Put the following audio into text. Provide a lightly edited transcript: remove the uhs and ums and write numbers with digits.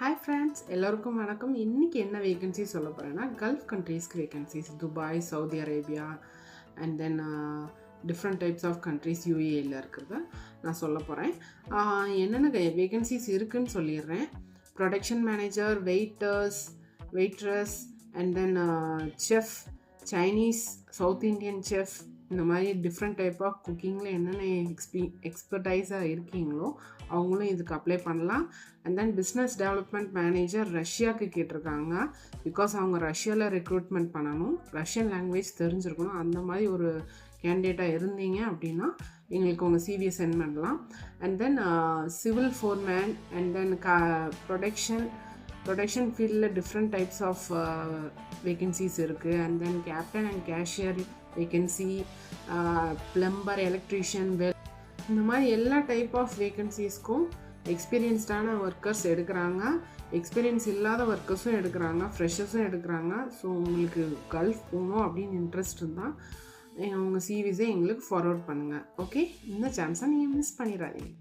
Hi friends, எல்லாருக்கும் வணக்கம். இன்னைக்கு என்ன வேகன்சி சொல்ல போறேன்னா கல்ஃப் கண்ட்ரீஸ்க்கு vacancies Dubai, Saudi Arabia and then different types of countries யூஏயில் இருக்கிறத நான் சொல்ல போகிறேன். என்னென்ன வேகன்சிஸ் இருக்குதுன்னு சொல்லிடுறேன். Production manager, waitress and then chef, Chinese, South Indian chef, இந்த மாதிரி டிஃப்ரெண்ட் டைப் ஆஃப் குக்கிங்கில் என்னென்ன எக்ஸ்பர்டைஸாக இருக்கீங்களோ அவங்களும் இதுக்கு அப்ளை பண்ணலாம். And then business development manager ரஷ்யாவுக்கு கேட்டிருக்காங்க. பிகாஸ் அவங்க ரஷ்யாவில் ரெக்ரூட்மெண்ட் பண்ணணும், ரஷ்யன் லாங்குவேஜ் தெரிஞ்சிருக்கணும். அந்த மாதிரி ஒரு கேண்டிடேட்டாக இருந்தீங்க அப்படின்னா எங்களுக்கு உங்கள் சிவியை சென்ட் பண்ணலாம். And then civil foreman and then production ஃபீல்டில் டிஃப்ரெண்ட் டைப்ஸ் ஆஃப் வேகன்சிஸ் இருக்குது. And then captain and cashier vacancy, plumber, electrician, இந்த மாதிரி எல்லா டைப் ஆஃப் வேகன்சிஸ்க்கும் எக்ஸ்பீரியன்ஸ்டான ஒர்க்கர்ஸ் எடுக்கிறாங்க. எக்ஸ்பீரியன்ஸ் இல்லாத ஒர்க்கர்ஸும் எடுக்கிறாங்க, ஃப்ரெஷர்ஸும் எடுக்கிறாங்க. ஸோ உங்களுக்கு கல்ஃப் போகணும் அப்படின்னு இன்ட்ரெஸ்ட் இருந்தால் உங்கள் சிவிஸை எங்களுக்கு ஃபார்வர்ட் பண்ணுங்கள். ஓகே, இந்த சான்ஸை நீங்கள் மிஸ் பண்ணிடாதீங்க.